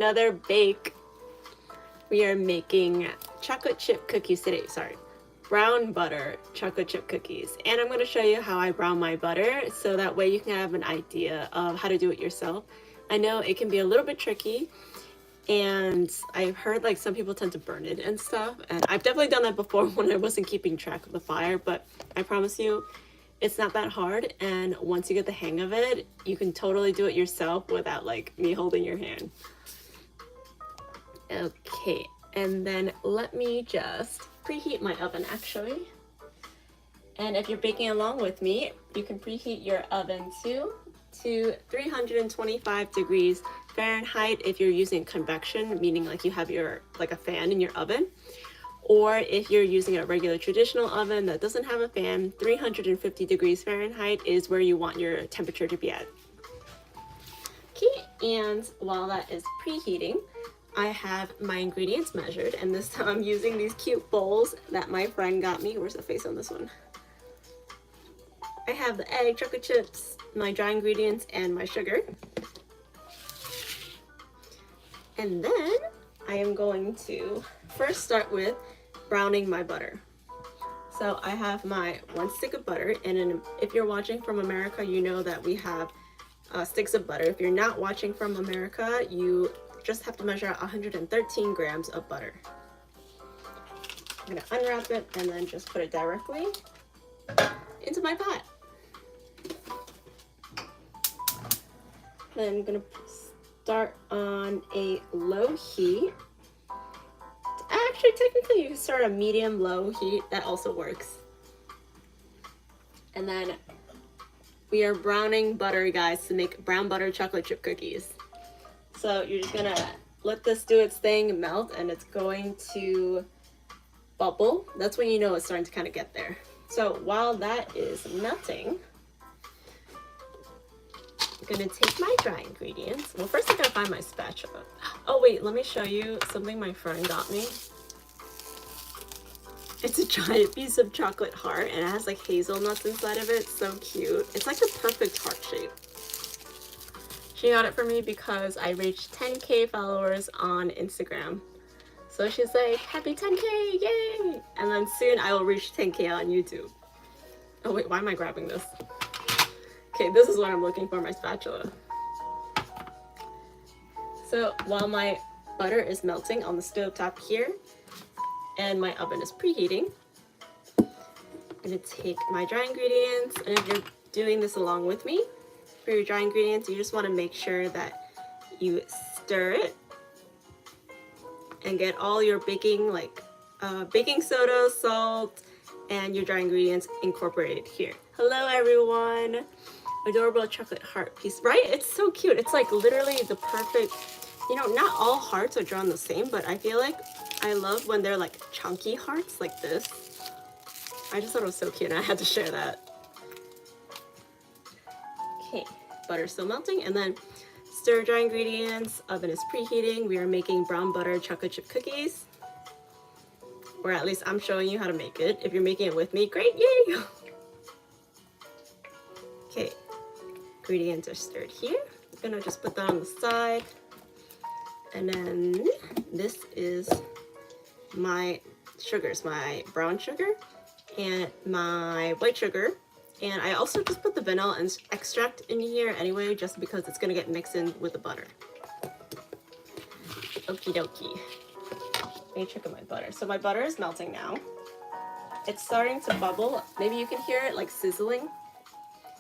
Another bake. We are making chocolate chip cookies today. Sorry, brown butter chocolate chip cookies. And I'm going to show you how I brown my butter so that way you can have an idea of how to do it yourself. I know it can be a little bit tricky, and I've heard like some people tend to burn it and stuff, and I've definitely done that before when I wasn't keeping track of the fire, but I promise you it's not that hard, and once you get the hang of it, you can totally do it yourself without like me holding your hand. Okay, and then let me just preheat my oven actually. And if you're baking along with me, you can preheat your oven too to 325 degrees Fahrenheit if you're using convection, meaning like you have your like a fan in your oven. Or if you're using a regular traditional oven that doesn't have a fan, 350 degrees Fahrenheit is where you want your temperature to be at. Okay, and while that is preheating, I have my ingredients measured, and this time I'm using these cute bowls that my friend got me. Where's the face on this one? I have the egg, chocolate chips, my dry ingredients, and my sugar. And then I am going to first start with browning my butter. So I have my 1 stick of butter, and if you're watching from America, you know that we have sticks of butter. If you're not watching from America, you just have to measure out 113 grams of butter. I'm gonna unwrap it and then just put it directly into my pot. Then I'm gonna start on a low heat. Actually, technically you can start a medium-low heat, that also works. And then we are browning butter, guys, to make brown butter chocolate chip cookies. So you're just gonna let this do its thing, melt, and it's going to bubble. That's when you know it's starting to kind of get there. So while that is melting, I'm gonna take my dry ingredients. Well, first I gotta find my spatula. Oh wait, let me show you something my friend got me. It's a giant piece of chocolate heart, and it has like hazelnuts inside of it. So cute. It's like the perfect heart shape. She got it for me because I reached 10K followers on Instagram. So she's like, happy 10K, yay! And then soon I will reach 10K on YouTube. Oh wait, why am I grabbing this? Okay, this is what I'm looking for, my spatula. So while my butter is melting on the stove top here, and my oven is preheating, I'm gonna take my dry ingredients, and if you're doing this along with me, for your dry ingredients, you just want to make sure that you stir it and get all your baking, like baking soda, salt, and your dry ingredients incorporated here. Hello everyone! Adorable chocolate heart piece, right? It's so cute. It's like literally the perfect, you know, not all hearts are drawn the same, but I feel like I love when they're like chunky hearts like this. I just thought it was so cute and I had to share that. Okay, butter's still melting, and then stir dry ingredients, oven is preheating. We are making brown butter chocolate chip cookies. Or at least I'm showing you how to make it. If you're making it with me, great, yay! Okay, ingredients are stirred here. I'm gonna just put that on the side. And then this is my sugars, my brown sugar and my white sugar. And I also just put the vanilla extract in here anyway, just because it's gonna get mixed in with the butter. Okie dokie. Let me check on my butter. So my butter is melting now. It's starting to bubble. Maybe you can hear it like sizzling.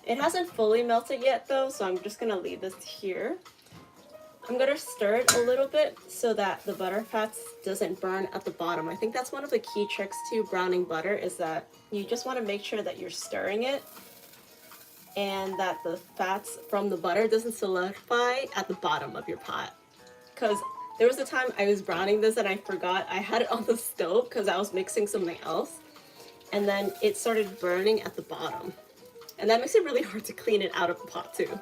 It hasn't fully melted yet though, so I'm just gonna leave this here. I'm gonna stir it a little bit so that the butter fats doesn't burn at the bottom. I think that's one of the key tricks to browning butter, is that you just want to make sure that you're stirring it and that the fats from the butter doesn't solidify at the bottom of your pot. Because there was a time I was browning this and I forgot I had it on the stove because I was mixing something else, and then it started burning at the bottom, and that makes it really hard to clean it out of the pot too.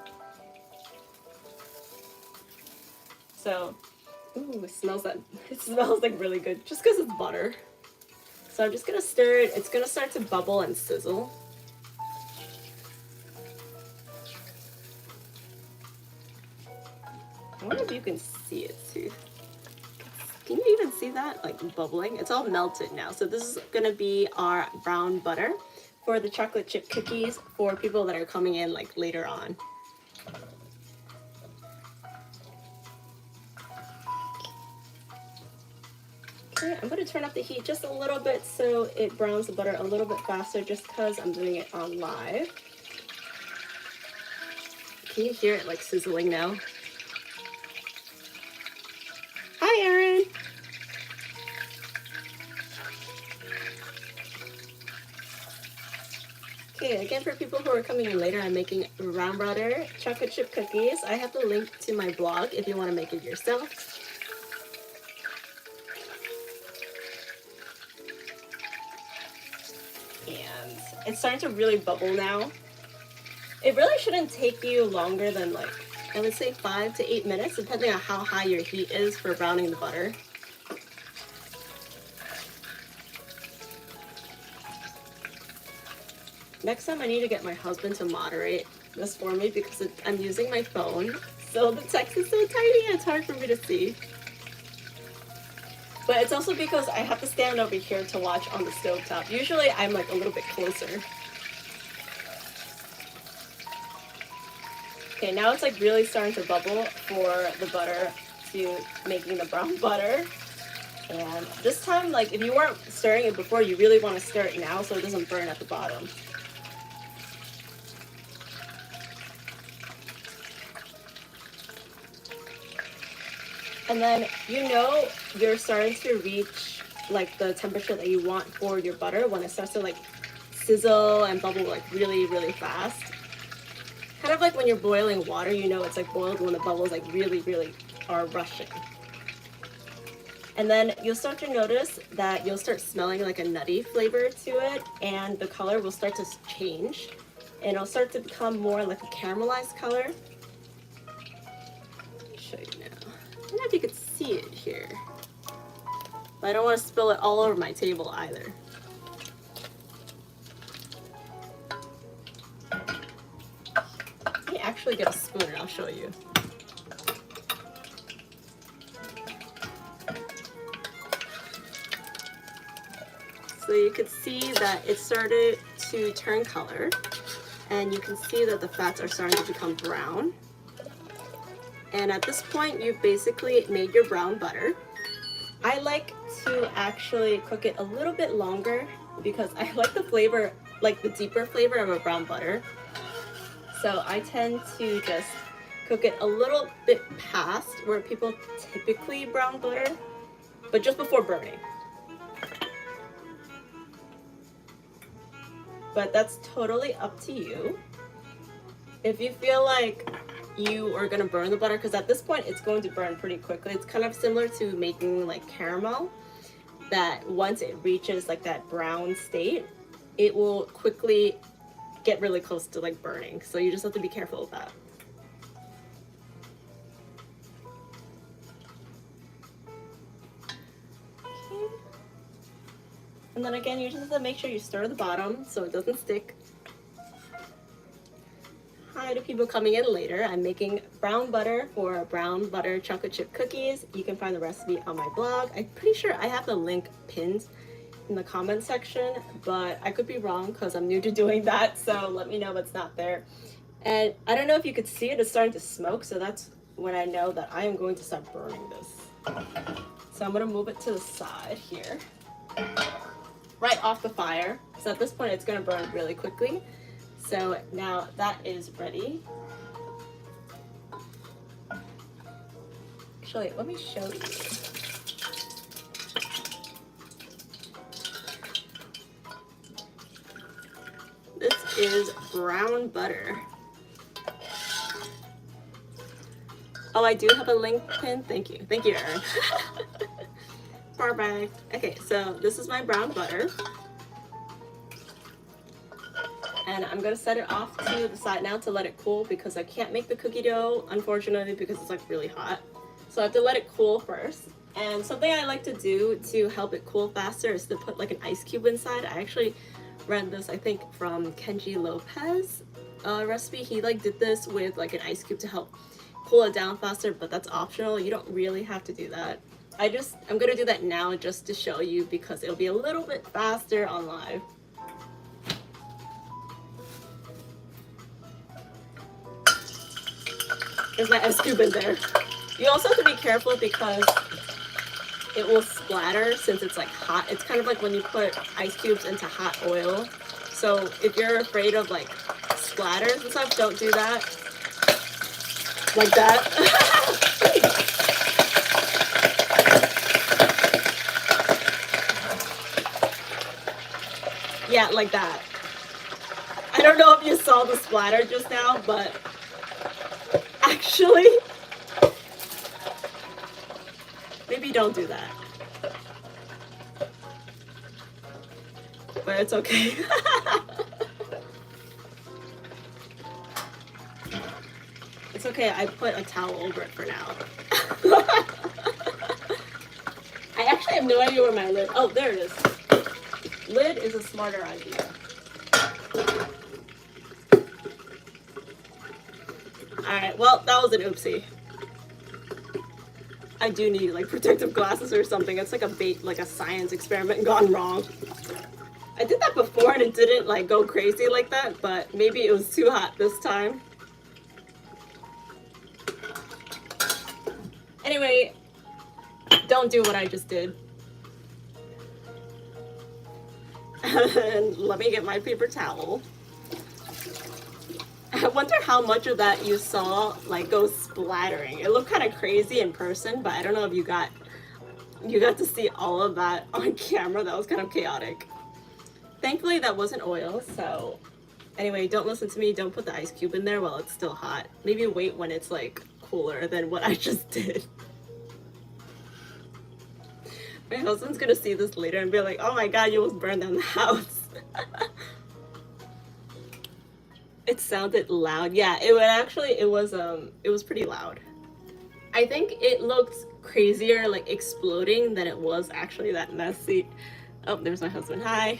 So, ooh, it smells like really good just because it's butter. So I'm just gonna stir it. It's gonna start to bubble and sizzle. wonder if you can see it too. Can you even see that, like bubbling? It's all melted now. So this is gonna be our brown butter for the chocolate chip cookies for people that are coming in like later on. Okay, I'm gonna turn up the heat just a little bit so it browns the butter a little bit faster just because I'm doing it on live. Can you hear it like sizzling now? Hi, Erin. Okay, again, for people who are coming in later, I'm making brown butter chocolate chip cookies. I have the link to my blog if you want to make it yourself. And it's starting to really bubble now. It really shouldn't take you longer than like, I would say 5 to 8 minutes, depending on how high your heat is for browning the butter. Next time I need to get my husband to moderate this for me because I'm using my phone. So the text is so tiny, it's hard for me to see. But it's also because I have to stand over here to watch on the stovetop. Usually I'm like a little bit closer. Okay, now it's like really starting to bubble for the butter to making the brown butter. And this time, like if you weren't stirring it before, you really want to stir it now so it doesn't burn at the bottom. And then you know you're starting to reach like the temperature that you want for your butter when it starts to like sizzle and bubble like really, really fast. Kind of like when you're boiling water, you know it's like boiled when the bubbles like really, really are rushing. And then you'll start to notice that you'll start smelling like a nutty flavor to it, and the color will start to change. And it'll start to become more like a caramelized color. Let me show you now. I don't know if you could see it here, but I don't want to spill it all over my table either. Let me actually get a spoon and I'll show you. So you can see that it started to turn color, and you can see that the fats are starting to become brown. And at this point, you've basically made your brown butter. I like to actually cook it a little bit longer because I like the flavor, like the deeper flavor of a brown butter. So I tend to just cook it a little bit past where people typically brown butter, but just before burning. But that's totally up to you. If you feel like you are going to burn the butter, because at this point it's going to burn pretty quickly. It's kind of similar to making like caramel, that once it reaches like that brown state, it will quickly get really close to like burning. So you just have to be careful of that. Okay. And then again, you just have to make sure you stir the bottom so it doesn't stick. Hi to people coming in later. I'm making brown butter for brown butter chocolate chip cookies. You can find the recipe on my blog. I'm pretty sure I have the link pinned in the comment section, but I could be wrong because I'm new to doing that, so let me know if it's not there. And I don't know if you could see it, it's starting to smoke, so that's when I know that I am going to start burning this. So I'm going to move it to the side here, right off the fire. So at this point it's going to burn really quickly. So now that is ready. Actually, let me show you. This is brown butter. Oh, I do have a link pin. Thank you. Thank you, Erin. Perfect. Okay, so this is my brown butter. And I'm gonna set it off to the side now to let it cool because I can't make the cookie dough, unfortunately, because it's like really hot. So I have to let it cool first. And something I like to do to help it cool faster is to put like an ice cube inside. I actually read this, I think, from Kenji Lopez recipe. He like did this with like an ice cube to help cool it down faster, but that's optional. You don't really have to do that. I'm gonna do that now just to show you because it'll be a little bit faster on live. There's my ice cube in there. You also have to be careful because it will splatter since it's like hot. It's kind of like when you put ice cubes into hot oil. So if you're afraid of like splatters and stuff, don't do that. Like that. Yeah, like that. I don't know if you saw the splatter just now, but actually, maybe don't do that. But it's okay. It's okay, I put a towel over it for now. I actually have no idea where my lid... Oh, there it is. Lid is a smarter idea. Alright, well, that was an oopsie. I do need like protective glasses or something. It's like a science experiment gone wrong. I did that before and it didn't like go crazy like that, but maybe it was too hot this time. Anyway, don't do what I just did. And let me get my paper towel. I wonder how much of that you saw like go splattering. It looked kind of crazy in person, but I don't know if you got to see all of that on camera. That was kind of chaotic. Thankfully that wasn't oil, so anyway, don't listen to me. Don't put the ice cube in there while it's still hot. Maybe wait when it's like cooler than what I just did. My husband's gonna see this later and be like, oh my god, you almost burned down the house. It sounded loud. Yeah, it was pretty loud. I think it looked crazier, like exploding, than it was actually that messy. Oh, there's my husband. Hi.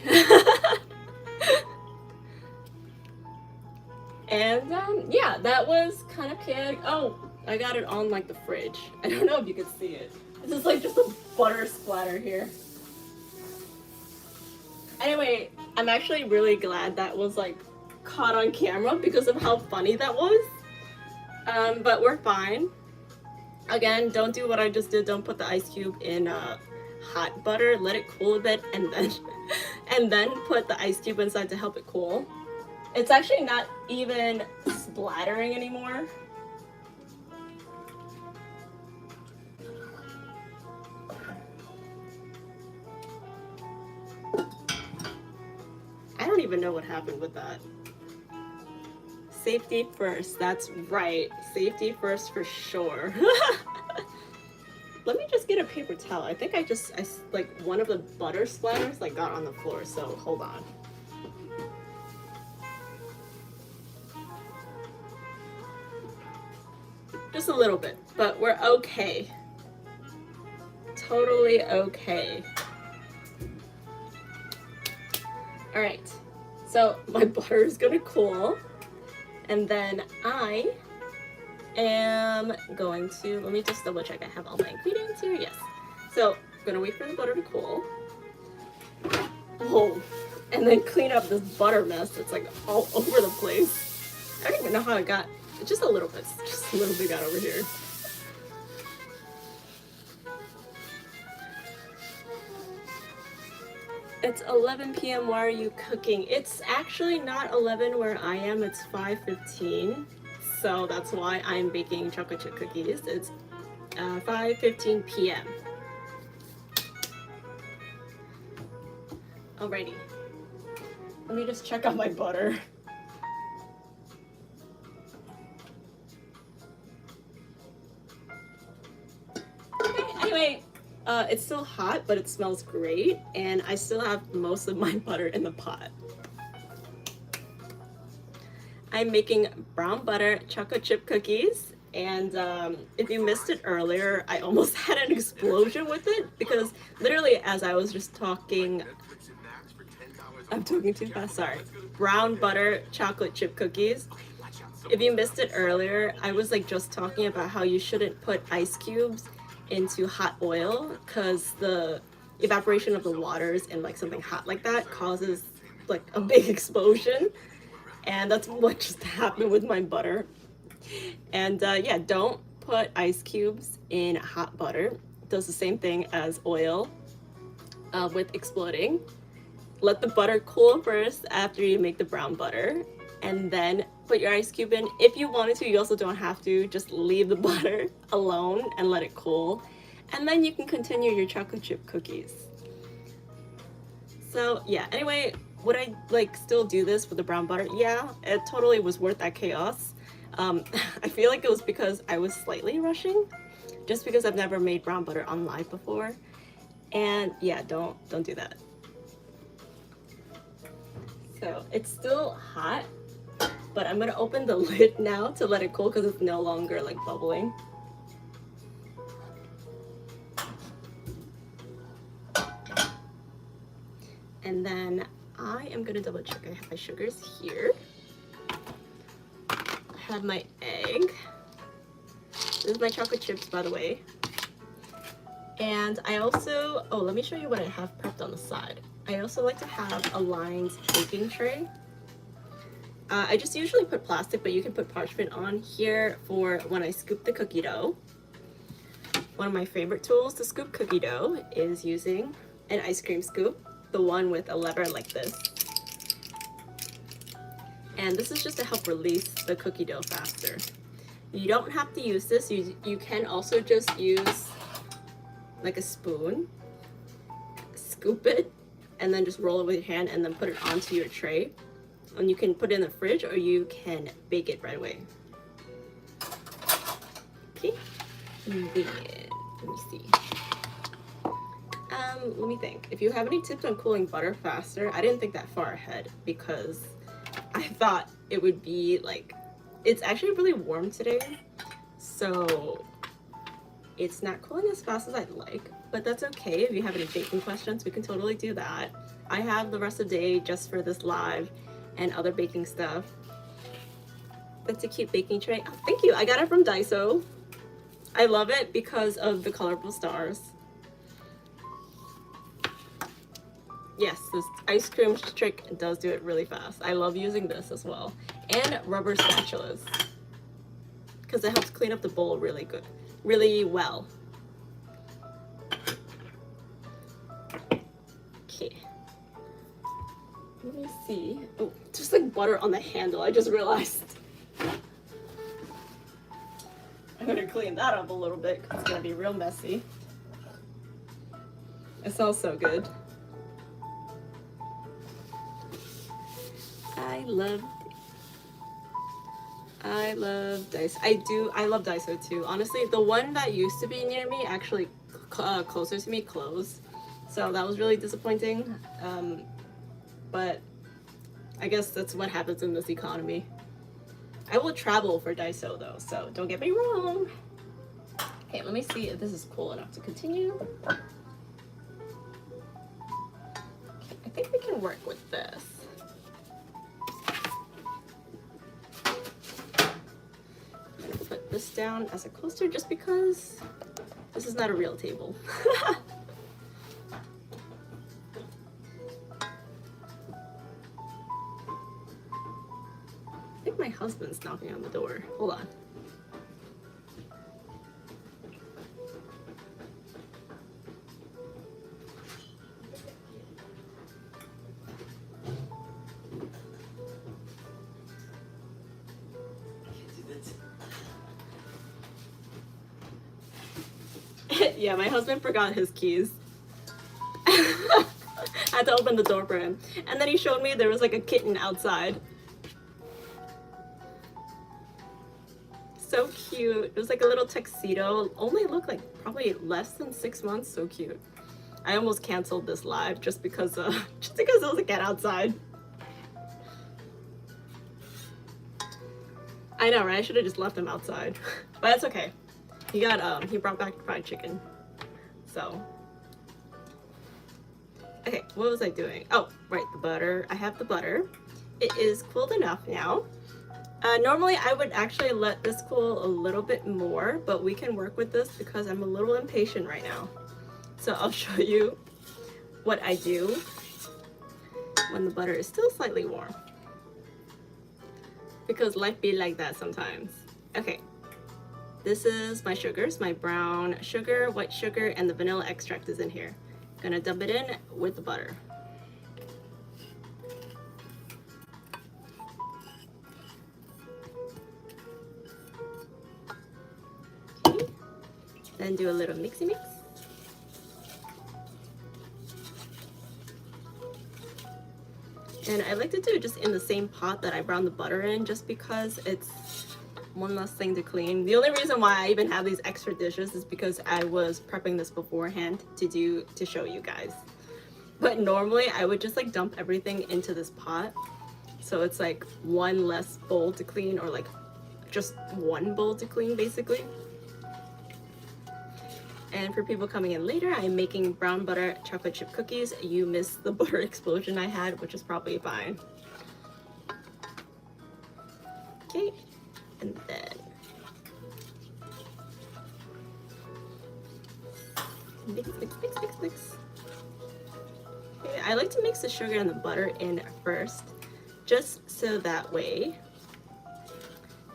And yeah, that was kind of chaotic. Oh, I got it on like the fridge. I don't know if you can see it. This is like just a butter splatter here. Anyway, I'm actually really glad that was like caught on camera because of how funny that was. But we're fine. Again, don't do what I just did. Don't put the ice cube in hot butter. Let it cool a bit and then put the ice cube inside to help it cool. It's actually not even splattering anymore. I don't even know what happened with that. Safety first, that's right. Safety first for sure. Let me just get a paper towel. I think I like one of the butter splatters like got on the floor, so hold on. Just a little bit, but we're okay. Totally okay. All right, so my butter is gonna cool, and then I am going to, let me just double check I have all my ingredients here. Yes. So I'm gonna wait for the butter to cool. Oh, and then clean up this butter mess that's like all over the place. I don't even know how it got, just a little bit got over here. It's 11 p.m. Why are you cooking? It's actually not 11 where I am. It's 5:15. So that's why I'm baking chocolate chip cookies. It's 5:15 p.m. Alrighty. Let me just check out my butter. Okay, anyway. It's still hot, but it smells great, and I still have most of my butter in the pot. I'm making brown butter chocolate chip cookies, and if you missed it earlier, I almost had an explosion with it, because literally as I was just talking, I'm talking too fast, sorry. Brown butter chocolate chip cookies. If you missed it earlier, I was like just talking about how you shouldn't put ice cubes into hot oil because the evaporation of the waters in like something hot like that causes like a big explosion, and that's what just happened with my butter. And yeah, don't put ice cubes in hot butter. It does the same thing as oil with exploding. Let the butter cool first after you make the brown butter, and then put your ice cube in. If you wanted to, you also don't have to. Just leave the butter alone and let it cool, and then you can continue your chocolate chip cookies. So yeah, anyway, would I like still do this with the brown butter? Yeah, it totally was worth that chaos. I feel like it was because I was slightly rushing, just because I've never made brown butter on live before. And yeah, don't do that. So it's still hot, but I'm gonna open the lid now to let it cool because it's no longer like bubbling. And then I am gonna double check I have my sugars here. I have my egg. This is my chocolate chips, by the way. And I also, oh, let me show you what I have prepped on the side. I also like to have a lined baking tray. I just usually put plastic, but you can put parchment on here for when I scoop the cookie dough. One of my favorite tools to scoop cookie dough is using an ice cream scoop, the one with a lever like this. And this is just to help release the cookie dough faster. You don't have to use this. You can also just use like a spoon, scoop it, and then just roll it with your hand and then put it onto your tray. And you can put it in the fridge or you can bake it right away. Okay, and then, let me see. Let me think. If you have any tips on cooling butter faster, I didn't think that far ahead because I thought it would be like, it's actually really warm today, so it's not cooling as fast as I'd like, but that's okay. If you have any baking questions, we can totally do that. I have the rest of the day just for this live and other baking stuff. That's a cute baking tray. Oh, thank you. I got it from Daiso. I love it because of the colorful stars. Yes, this ice cream trick does do it really fast. I love using this as well. And rubber spatulas, because it helps clean up the bowl really good, really well. Okay. Let me see. Oh, just like butter on the handle, I just realized. I'm gonna clean that up a little bit because it's gonna be real messy. It smells so good. I love Daiso. I love Daiso too. Honestly, the one that used to be near me, actually closer to me, closed. So that was really disappointing. But I guess that's what happens in this economy. I will travel for Daiso though, so don't get me wrong. Okay, let me see if this is cool enough to continue. Okay, I think we can work with this. Put this down as a coaster just because this is not a real table. I think my husband's knocking on the door. Hold on. Yeah, my husband forgot his keys. I had to open the door for him. And then he showed me there was like a kitten outside. So cute. It was like a little tuxedo. Only looked like probably less than 6 months. So cute. I almost canceled this live just because there was a cat outside. I know, right? I should have just left him outside. But that's okay. He brought back fried chicken. So, okay, what was I doing? Oh, right, the butter. I have the butter. It is cooled enough now. Normally I would actually let this cool a little bit more, but we can work with this because I'm a little impatient right now. So I'll show you what I do when the butter is still slightly warm. Because life be like that sometimes. Okay, this is my sugars, my brown sugar, white sugar, and the vanilla extract is in here. Gonna dump it in with the butter. Okay. Then do a little mixy mix. And I like to do it just in the same pot that I browned the butter in, just because it's one less thing to clean. The only reason why I even have these extra dishes is because I was prepping this beforehand to show you guys. But normally I would just like dump everything into this pot. So it's like one less bowl to clean, or like just one bowl to clean basically. And for people coming in later, I'm making brown butter chocolate chip cookies. You missed the butter explosion I had, which is probably fine. Okay, and then mix, mix, mix, mix, mix. Okay, I like to mix the sugar and the butter in first, just so that way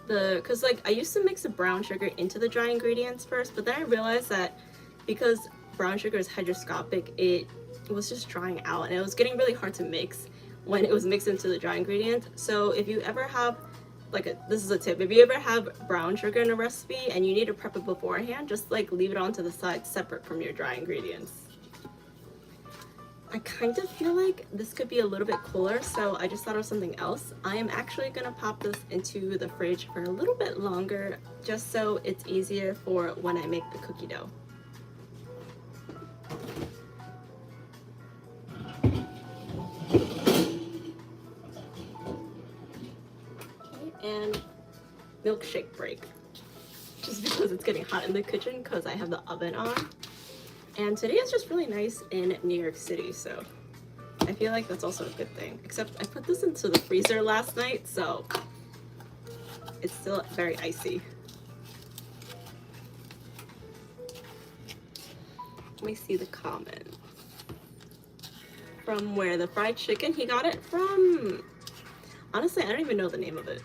because like I used to mix the brown sugar into the dry ingredients first, but then I realized that because brown sugar is hygroscopic, it was just drying out and it was getting really hard to mix when it was mixed into the dry ingredient. So if you ever have this is a tip, if you ever have brown sugar in a recipe and you need to prep it beforehand, just like leave it on to the side separate from your dry ingredients. I kind of feel like this could be a little bit cooler, so I just thought of something else. I am actually gonna pop this into the fridge for a little bit longer, just so it's easier for when I make the cookie dough. Okay, and milkshake break. Just because it's getting hot in the kitchen because I have the oven on. And today is just really nice in New York City, so I feel like that's also a good thing. Except I put this into the freezer last night, so it's still very icy. Let me see the comment. From where? The fried chicken? He got it from... Honestly, I don't even know the name of it.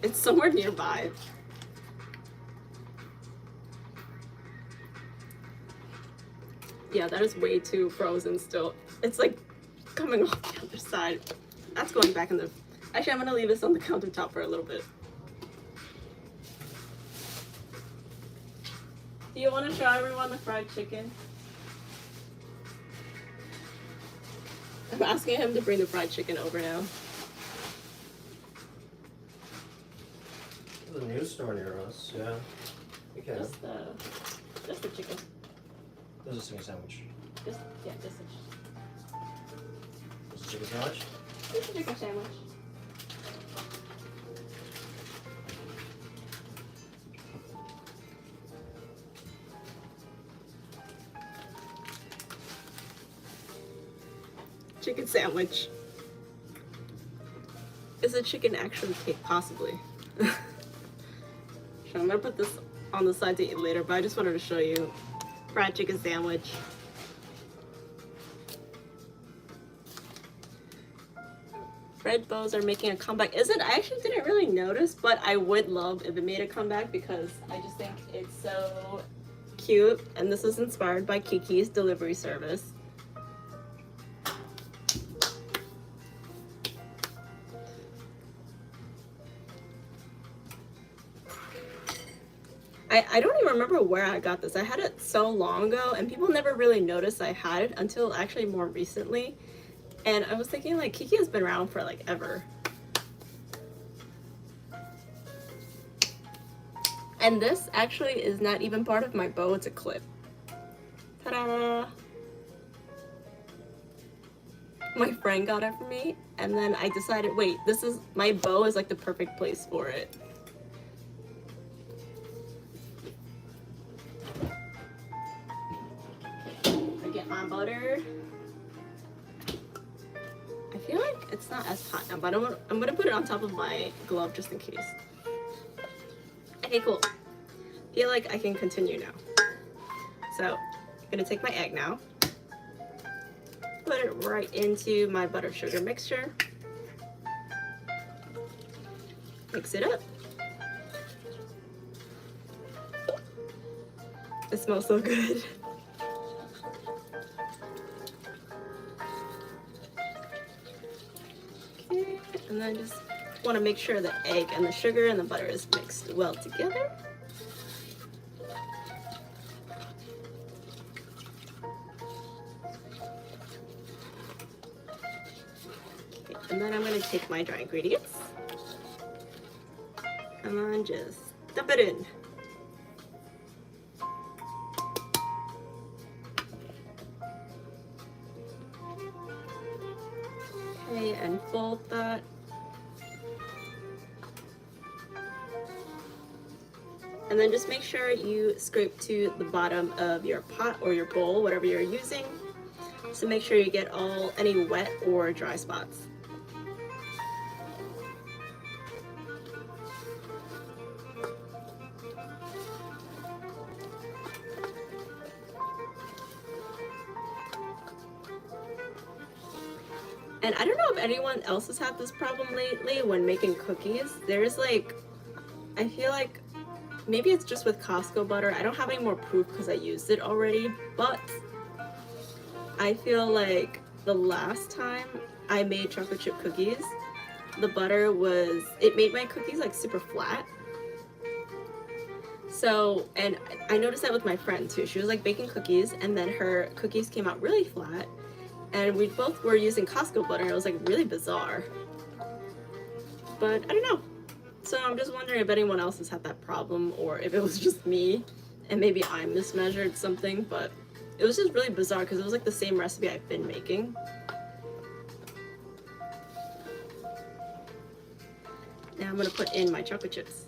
It's somewhere nearby. Yeah, that is way too frozen still. It's like coming off the other side. That's going back in the... Actually, I'm gonna leave this on the countertop for a little bit. Do you want to show everyone the fried chicken? I'm asking him to bring the fried chicken over now. There's a news store near us, yeah. We can. Just the chicken. There's a chicken sandwich. Just a There's a chicken sandwich? Just a chicken sandwich. Chicken sandwich. Is a chicken actually cake? Possibly. I'm gonna put this on the side to eat later, but I just wanted to show you. Fried chicken sandwich. Bread bows are making a comeback. Is it? I actually didn't really notice, but I would love if it made a comeback because I just think it's so cute. And this is inspired by Kiki's delivery service. I don't even remember where I got this. I had it so long ago and people never really noticed I had it until actually more recently. And I was thinking like Kiki has been around for like ever. And this actually is not even part of my bow, it's a clip. Ta-da! My friend got it for me and then I decided, wait, my bow is like the perfect place for it. I get my butter. I feel like it's not as hot now, but I'm gonna put it on top of my glove just in case. Okay, cool. Feel like I can continue now. So I'm gonna take my egg now, put it right into my butter sugar mixture, mix it up. It smells so good. Okay, and then just want to make sure the egg and the sugar and the butter is mixed well together. Okay, and then I'm going to take my dry ingredients and then just dump it in. Okay, and fold that. And then just make sure you scrape to the bottom of your pot or your bowl, whatever you're using. So make sure you get any wet or dry spots. And I don't know if anyone else has had this problem lately when making cookies. There's like, I feel like maybe it's just with Costco butter. I don't have any more proof because I used it already, but I feel like the last time I made chocolate chip cookies, the butter it made my cookies like super flat. So, and I noticed that with my friend too. She was like baking cookies and then her cookies came out really flat. And we both were using Costco butter. It was like really bizarre. But I don't know. So I'm just wondering if anyone else has had that problem or if it was just me and maybe I mismeasured something. But it was just really bizarre because it was like the same recipe I've been making. Now I'm going to put in my chocolate chips.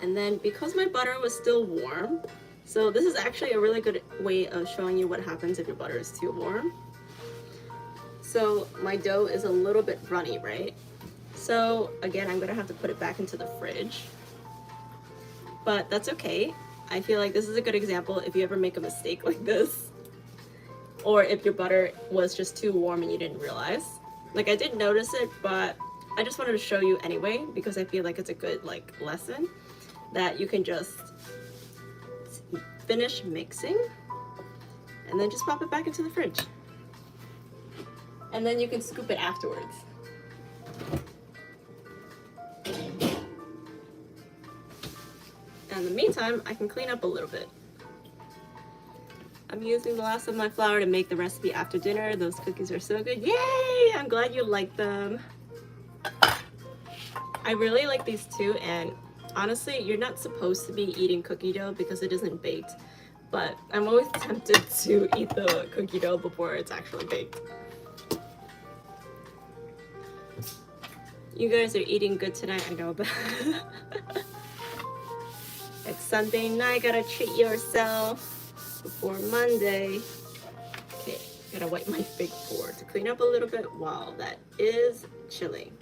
And then because my butter was still warm, so this is actually a really good way of showing you what happens if your butter is too warm. So my dough is a little bit runny, right? So again, I'm gonna have to put it back into the fridge, but that's okay. I feel like this is a good example if you ever make a mistake like this, or if your butter was just too warm and you didn't realize. Like I did notice it, but I just wanted to show you anyway because I feel like it's a good like lesson that you can just finish mixing and then just pop it back into the fridge. And then you can scoop it afterwards. And in the meantime, I can clean up a little bit. I'm using the last of my flour to make the recipe after dinner. Those cookies are so good. Yay! I'm glad you like them. I really like these too, and honestly, you're not supposed to be eating cookie dough because it isn't baked, but I'm always tempted to eat the cookie dough before it's actually baked. You guys are eating good tonight, I know, but it's Sunday night, gotta treat yourself before Monday. Okay, gotta wipe my big board to clean up a little bit while that is chilling.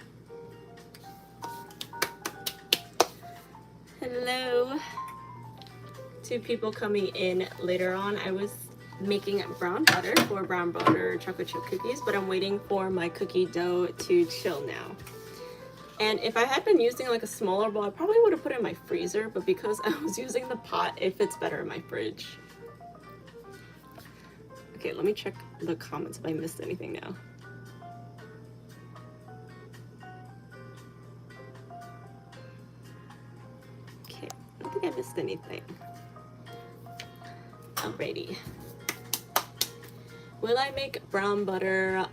Hello. 2 people coming in later on. I was making brown butter for brown butter chocolate chip cookies, but I'm waiting for my cookie dough to chill now. And if I had been using like a smaller bowl, I probably would have put it in my freezer, but because I was using the pot, it fits better in my fridge. Okay, let me check the comments if I missed anything now. Okay, I don't think I missed anything. Alrighty. Will I make brown butter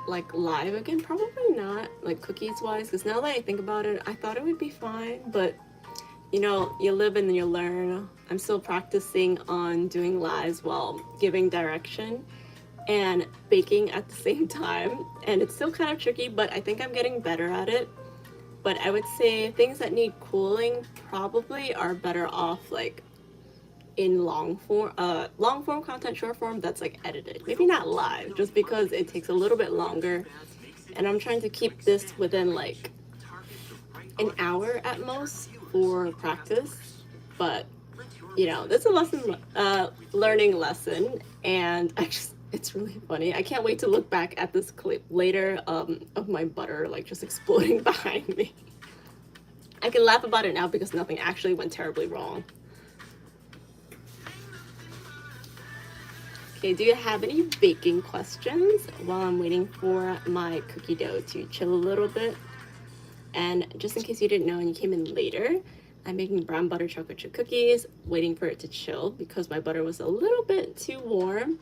like live again? Probably not, like cookies wise, because now that I think about it, I thought it would be fine, but you know, you live and you learn. I'm still practicing on doing lives while giving direction and baking at the same time, and it's still kind of tricky, but I think I'm getting better at it. But I would say things that need cooling probably are better off like in long form content, short form that's like edited, maybe not live, just because it takes a little bit longer, and I'm trying to keep this within like an hour at most for practice. But you know, this is a learning lesson, and it's really funny. I can't wait to look back at this clip later of my butter like just exploding behind me. I can laugh about it now because nothing actually went terribly wrong. Okay, do you have any baking questions while I'm waiting for my cookie dough to chill a little bit? And just in case you didn't know and you came in later, I'm making brown butter chocolate chip cookies, waiting for it to chill because my butter was a little bit too warm.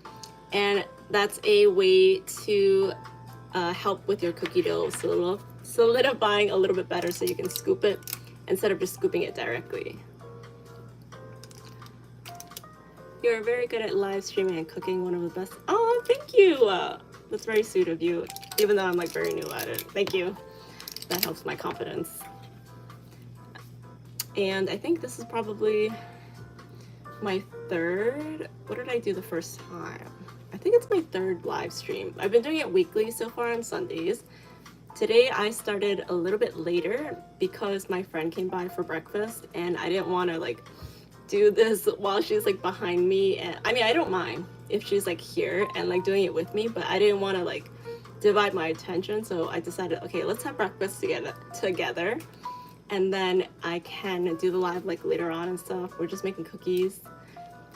And that's a way to help with your cookie dough solidifying a little bit better, so you can scoop it instead of just scooping it directly. You're very good at live streaming and cooking, one of the best. Oh, thank you. That's very sweet of you, even though I'm like very new at it. Thank you. That helps my confidence. And I think this is probably my third. What did I do the first time? I think it's my third live stream. I've been doing it weekly so far on Sundays. Today I started a little bit later because my friend came by for breakfast, and I didn't want to like do this while she's like behind me. And I mean, I don't mind if she's like here and like doing it with me, but I didn't want to like divide my attention, so I decided, okay, let's have breakfast together, and then I can do the live like later on and stuff. We're just making cookies,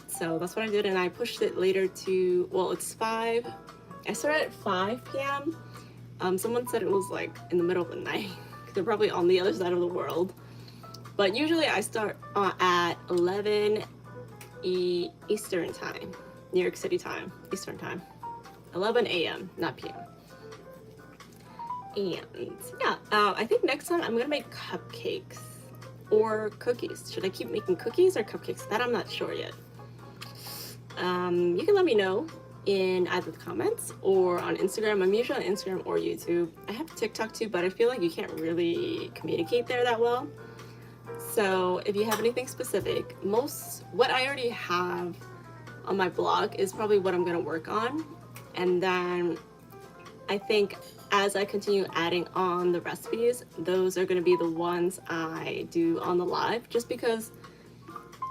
so that's what I did, and I pushed it later to, well, it's 5. I started at 5 p.m. Someone said it was like in the middle of the night. They're probably on the other side of the world. But usually I start at 11 Eastern time, New York City time, Eastern time. 11 a.m., not p.m. And yeah, I think next time I'm gonna make cupcakes or cookies. Should I keep making cookies or cupcakes? That I'm not sure yet. You can let me know in either the comments or on Instagram. I'm usually on Instagram or YouTube. I have TikTok too, but I feel like you can't really communicate there that well. So if you have anything specific, what I already have on my blog is probably what I'm gonna work on. And then I think as I continue adding on the recipes, those are gonna be the ones I do on the live, just because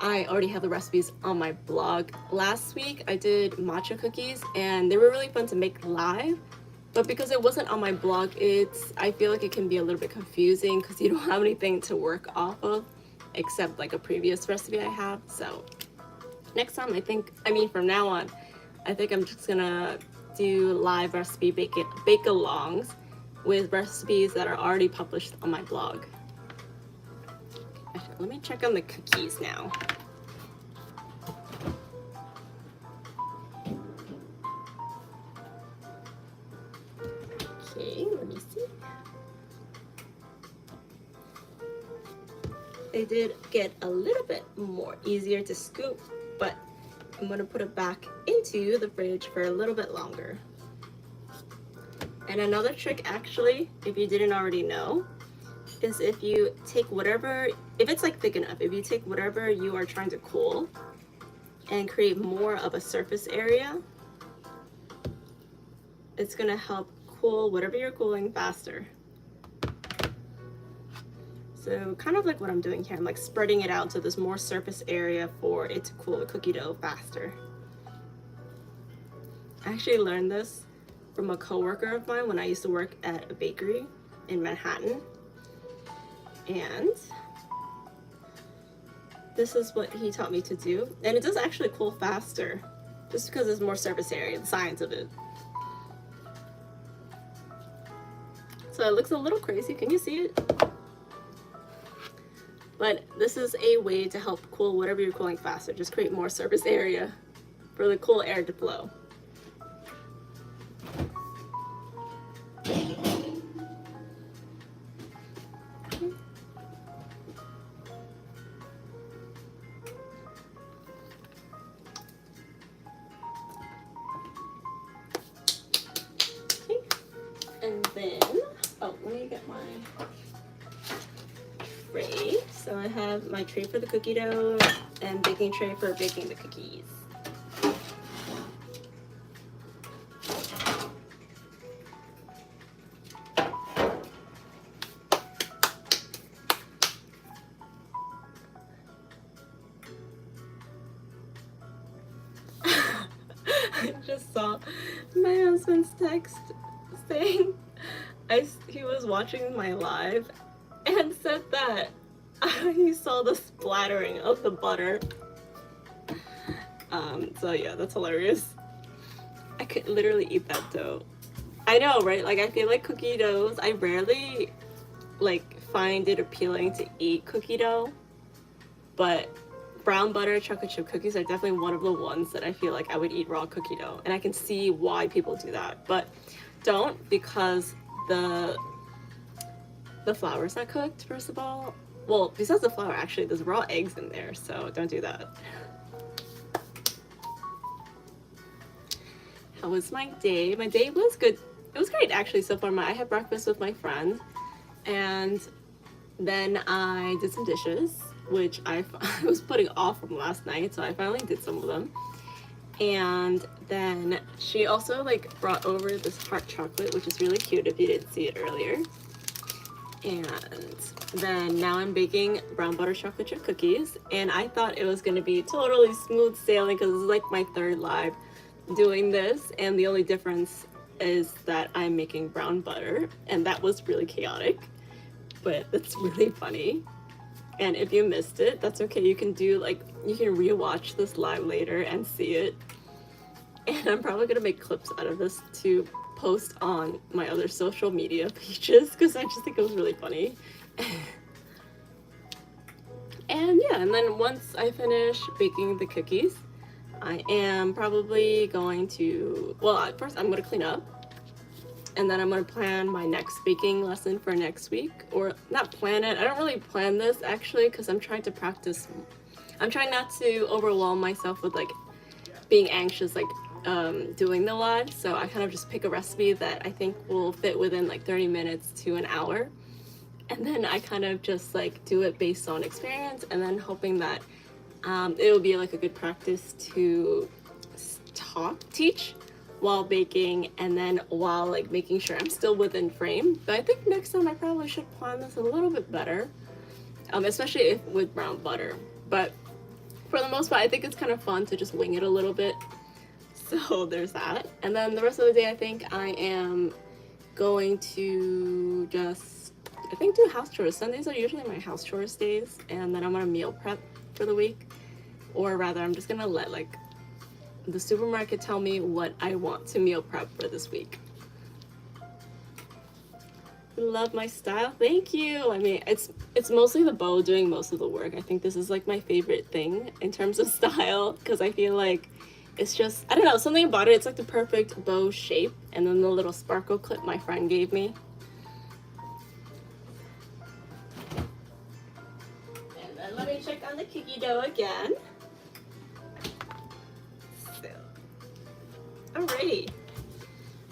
I already have the recipes on my blog. Last week I did matcha cookies and they were really fun to make live, but because it wasn't on my blog, I feel like it can be a little bit confusing because you don't have anything to work off of except like a previous recipe I have. So next time, from now on, I think I'm just gonna do live recipe bake-alongs with recipes that are already published on my blog. Let me check on the cookies now. Okay, let me see. They did get a little bit more easier to scoop, but I'm gonna put it back into the fridge for a little bit longer. And another trick, actually, if you didn't already know, is if you take if it's like thick enough, if you take whatever you are trying to cool and create more of a surface area, it's gonna help cool whatever you're cooling faster. So kind of like what I'm doing here, I'm like spreading it out so there's more surface area for it to cool the cookie dough faster. I actually learned this from a coworker of mine when I used to work at a bakery in Manhattan. And this is what he taught me to do. And it does actually cool faster just because there's more surface area, the science of it. So it looks a little crazy, can you see it? But this is a way to help cool whatever you're cooling faster. Just create more surface area for the cool air to flow. Okay, so I have my tray for the cookie dough and baking tray for baking the cookies. I just saw my husband's text saying he was watching my live and said that he saw the splattering of the butter. So yeah, that's hilarious. I could literally eat that dough. I know, right? Like I feel like cookie doughs, I rarely like find it appealing to eat cookie dough, but brown butter chocolate chip cookies are definitely one of the ones that I feel like I would eat raw cookie dough, and I can see why people do that, but don't, because the flour's not cooked, first of all. Well, besides the flour, actually, there's raw eggs in there, so don't do that. How was my day? My day was good. It was great, actually, so far. I had breakfast with my friend, and then I did some dishes, which I was putting off from last night, so I finally did some of them. And then she also like brought over this heart chocolate, which is really cute if you didn't see it earlier. And then now I'm baking brown butter chocolate chip cookies, and I thought it was going to be totally smooth sailing because it's like my third live doing this, and the only difference is that I'm making brown butter, and that was really chaotic, but it's really funny. And if you missed it, that's okay. You can rewatch this live later and see it. And I'm probably gonna make clips out of this to post on my other social media pages because I just think it was really funny. And yeah, and then once I finish baking the cookies, I am probably going to, well, first I'm gonna clean up, and then I'm gonna plan my next baking lesson for next week. Or not plan it, I don't really plan this actually, because I'm trying to practice. I'm trying not to overwhelm myself with like being anxious, like doing the live. So I kind of just pick a recipe that I think will fit within like 30 minutes to an hour. And then I kind of just like do it based on experience, and then hoping that it will be like a good practice to teach while baking, and then while like making sure I'm still within frame. But I think next time I probably should plan this a little bit better, especially with brown butter. But for the most part, I think it's kind of fun to just wing it a little bit. So there's that. And then the rest of the day, I think I am going to just, do house chores. Sundays are usually my house chores days, and then I'm gonna meal prep for the week. Or rather, I'm just gonna let like the supermarket tell me what I want to meal prep for this week. Love my style, thank you. I mean, it's mostly the bow doing most of the work. I think this is like my favorite thing in terms of style, because I feel like it's just, I don't know, something about it. It's like the perfect bow shape, and then the little sparkle clip my friend gave me. And then let me check on the cookie dough again. So, alrighty.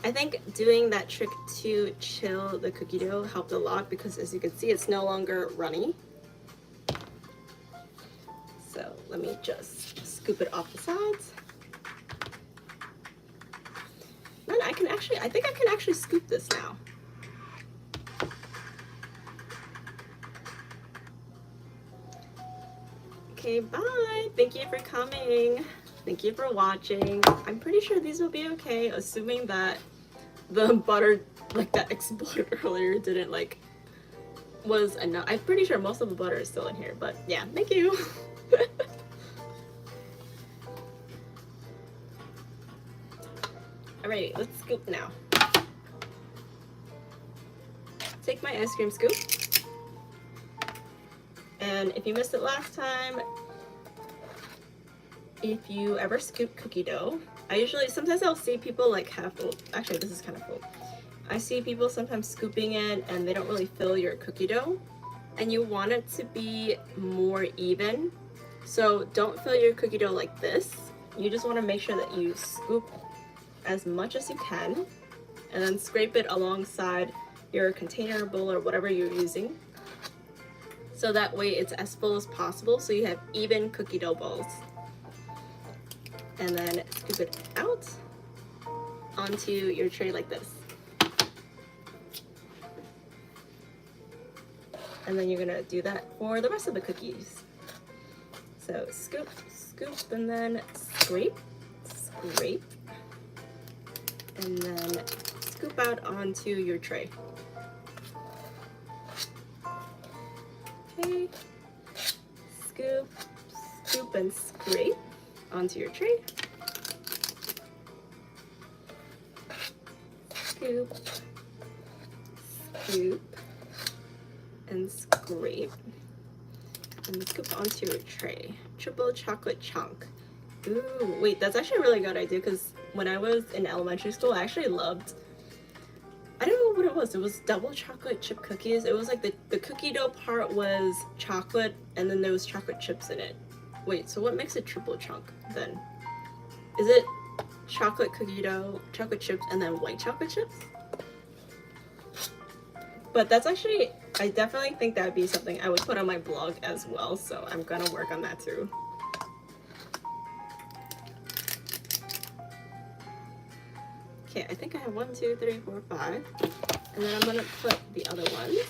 I think doing that trick to chill the cookie dough helped a lot, because as you can see, it's no longer runny. So let me just scoop it off the sides. Then I think I can actually scoop this now. Okay, bye. Thank you for coming. Thank you for watching. I'm pretty sure these will be okay, assuming that the butter, like that exploded earlier, didn't like, was enough. I'm pretty sure most of the butter is still in here, but yeah, thank you. Alright, let's scoop now. Take my ice cream scoop. And if you missed it last time, if you ever scoop cookie dough, sometimes I'll see people like actually this is kind of cool. I see people sometimes scooping it and they don't really fill your cookie dough, and you want it to be more even. So don't fill your cookie dough like this. You just want to make sure that you scoop as much as you can, and then scrape it alongside your container, bowl, or whatever you're using. so that way it's as full as possible so you have even cookie dough balls. And then scoop it out onto your tray like this. And then you're gonna do that for the rest of the cookies. So scoop, scoop, and then scrape, scrape, and then scoop out onto your tray. Okay, scoop, scoop, and scrape onto your tray. Scoop, scoop, and scrape, and scoop onto your tray. Triple chocolate chunk. Ooh, wait, that's actually a really good idea because when I was in elementary school, I actually loved, I don't know what it was double chocolate chip cookies. It was like the cookie dough part was chocolate and then there was chocolate chips in it. Wait, so what makes a triple chunk then? Is it chocolate cookie dough, chocolate chips, and then white chocolate chips? But that's actually, I definitely think that would be something I would put on my blog as well, so I'm gonna work on that too. Okay, I think I have 1, 2, 3, 4, 5. And then I'm gonna put the other ones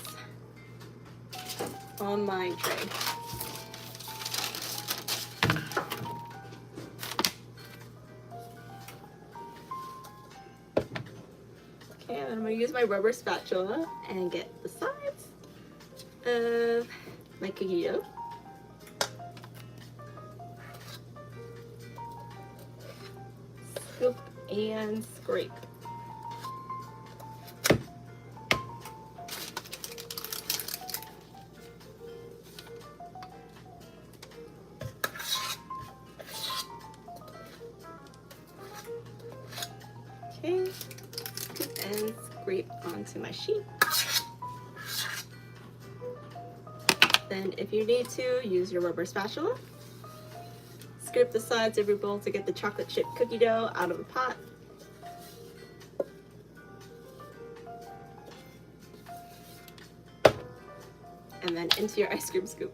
on my tray. Okay, and I'm gonna use my rubber spatula and get the sides of my cookie dough. Scoop and scrape. Okay, scoop and scrape onto my sheet. Then if you need to, use your rubber spatula. Scrape the sides of your bowl to get the chocolate chip cookie dough out of the pot. And then into your ice cream scoop.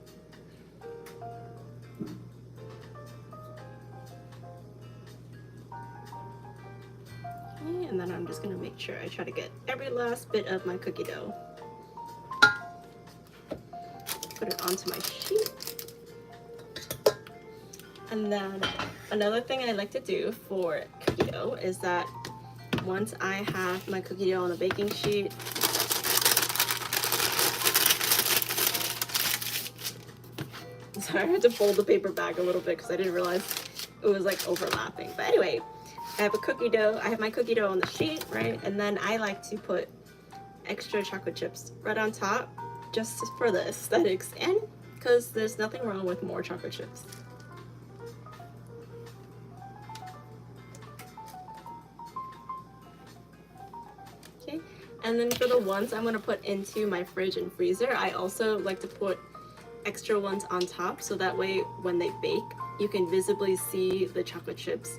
Okay, and then I'm just gonna make sure I try to get every last bit of my cookie dough. Put it onto my sheet. And then another thing I like to do for cookie dough is that once I have my cookie dough on the baking sheet, sorry, I had to fold the paper back a little bit because I didn't realize it was like overlapping. But anyway, I have my cookie dough on the sheet, right? And then I like to put extra chocolate chips right on top just for the aesthetics and because there's nothing wrong with more chocolate chips. Okay, and then for the ones I'm gonna put into my fridge and freezer, I also like to put extra ones on top so that way when they bake, you can visibly see the chocolate chips.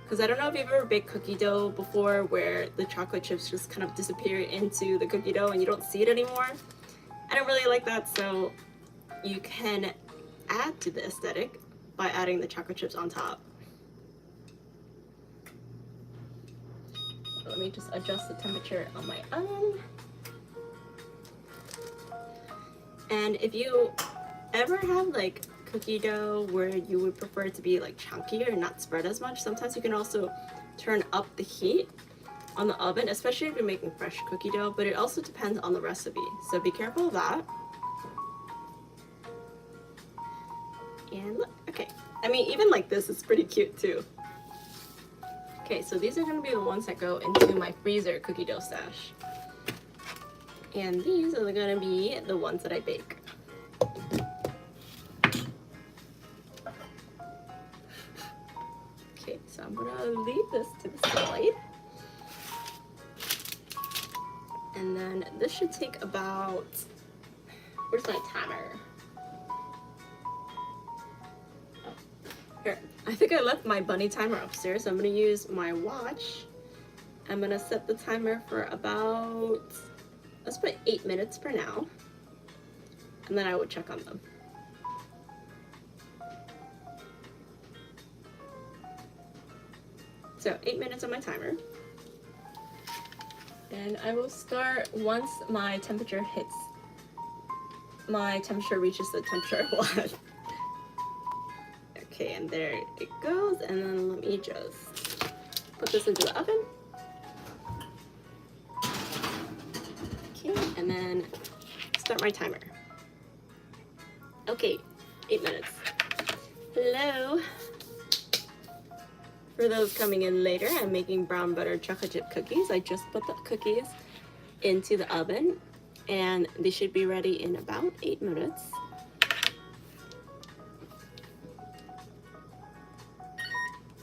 Because I don't know if you've ever baked cookie dough before where the chocolate chips just kind of disappear into the cookie dough and you don't see it anymore. I don't really like that, so you can add to the aesthetic by adding the chocolate chips on top. Let me just adjust the temperature on my oven. And if you ever have like cookie dough where you would prefer it to be like chunkier and not spread as much, sometimes you can also turn up the heat on the oven, especially if you're making fresh cookie dough, but it also depends on the recipe, so be careful of that. And look, okay, I mean even like this is pretty cute too. Okay, so these are going to be the ones that go into my freezer cookie dough stash, and these are going to be the ones that I bake. Okay, so I'm gonna leave this to the side. And then this should take about, where's my timer? Oh, here, I think I left my bunny timer upstairs, so I'm gonna use my watch. I'm gonna set the timer for about, let's put 8 minutes for now. and then I would check on them. So 8 minutes on my timer. And I will start once my temperature reaches the temperature I want. Okay, and there it goes. And then let me just put this into the oven. Okay, and then start my timer. Okay, 8 minutes. Hello. For those coming in later, I'm making brown butter chocolate chip cookies. I just put the cookies into the oven and they should be ready in about 8 minutes.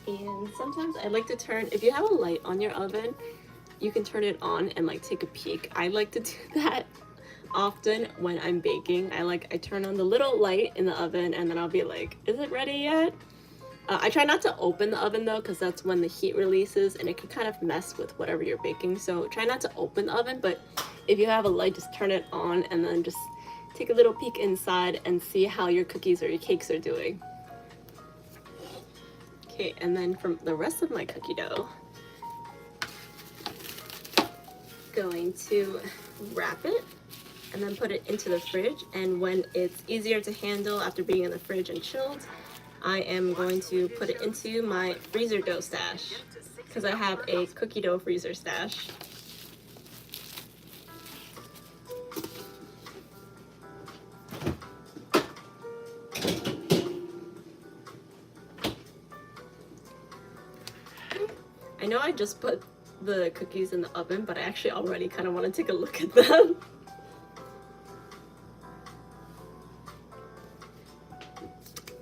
And sometimes I like to turn, if you have a light on your oven, you can turn it on and like take a peek. I like to do that often when I'm baking. I turn on the little light in the oven and then I'll be like, is it ready yet? I try not to open the oven though, because that's when the heat releases and it can kind of mess with whatever you're baking. So try not to open the oven, but if you have a light, just turn it on and then just take a little peek inside and see how your cookies or your cakes are doing. Okay, and then from the rest of my cookie dough, going to wrap it and then put it into the fridge. And when it's easier to handle after being in the fridge and chilled, I am going to put it into my freezer dough stash because I have a cookie dough freezer stash. I know I just put the cookies in the oven, but I actually already kind of want to take a look at them.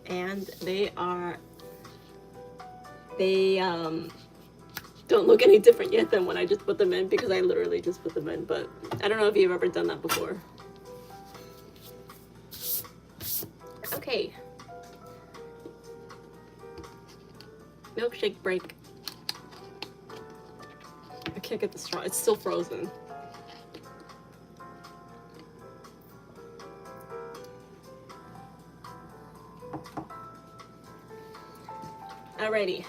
And they don't look any different yet than when I just put them in, because I literally just put them in, but I don't know if you've ever done that before. Okay. Milkshake break. I can't get the straw, it's still frozen. Alrighty.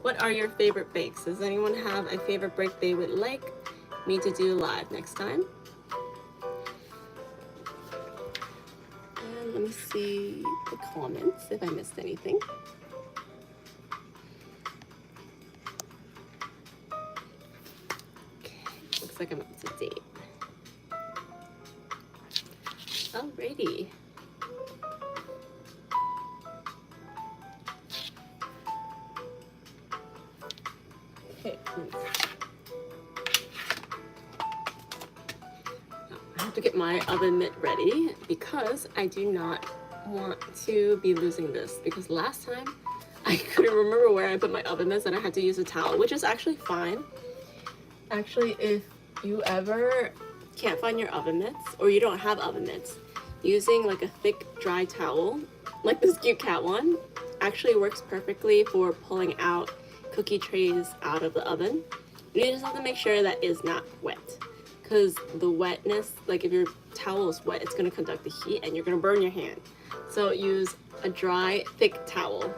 What are your favorite bakes? Does anyone have a favorite bake they would like me to do live next time? And let me see the comments if I missed anything. Okay, looks like I'm up to date. Alrighty. I have to get my oven mitt ready because I do not want to be losing this, because last time I couldn't remember where I put my oven mitts and I had to use a towel, which is actually fine. Actually, if you ever can't find your oven mitts or you don't have oven mitts, using like a thick dry towel like this cute cat one actually works perfectly for pulling out cookie trays out of the oven. You just have to make sure that is not wet, because the wetness, like if your towel is wet, it's going to conduct the heat and you're going to burn your hand. So use a dry, thick towel,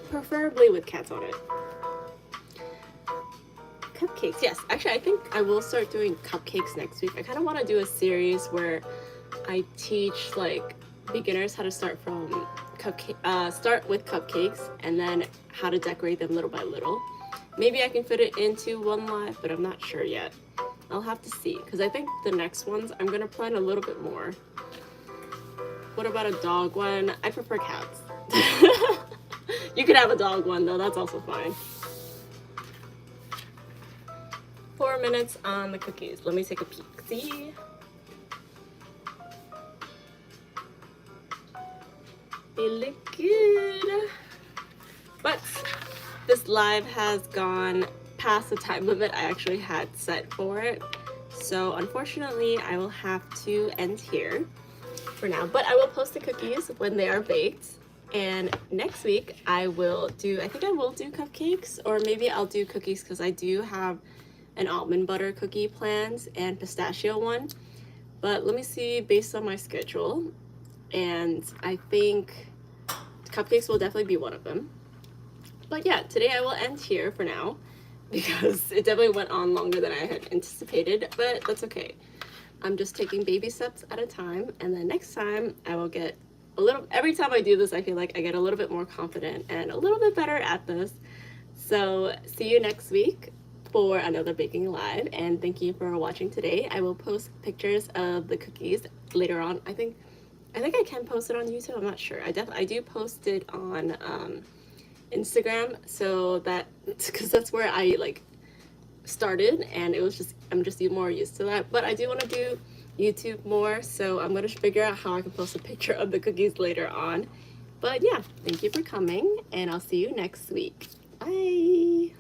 preferably with cats on it. Cupcakes, yes. Actually, I think I will start doing cupcakes next week. I kind of want to do a series where I teach like beginners how to start from start with cupcakes and then how to decorate them little by little. Maybe I can fit it into one live, but I'm not sure yet. I'll have to see, because I think the next ones I'm gonna plan a little bit more. What about a dog one? I prefer cats. You could have a dog one though, that's also fine. 4 minutes on the cookies. Let me take a peek. See? They look good. But this live has gone past the time limit I actually had set for it. So unfortunately, I will have to end here for now. But I will post the cookies when they are baked. And next week I will do, I think I will do cupcakes, or maybe I'll do cookies, because I do have an almond butter cookie planned and pistachio one. But let me see based on my schedule, and I think cupcakes will definitely be one of them. But yeah, today I will end here for now because it definitely went on longer than I had anticipated, but that's okay. I'm just taking baby steps at a time, and then next time I will get a little, every time I do this I feel like I get a little bit more confident and a little bit better at this. So see you next week for another baking live, and thank you for watching today. I will post pictures of the cookies later on. I think I can post it on YouTube. I'm not sure. I do post it on Instagram, so that, because that's where I like started, and it was just, I'm just more used to that. But I do want to do YouTube more, so I'm gonna figure out how I can post a picture of the cookies later on. But yeah, thank you for coming, and I'll see you next week. Bye.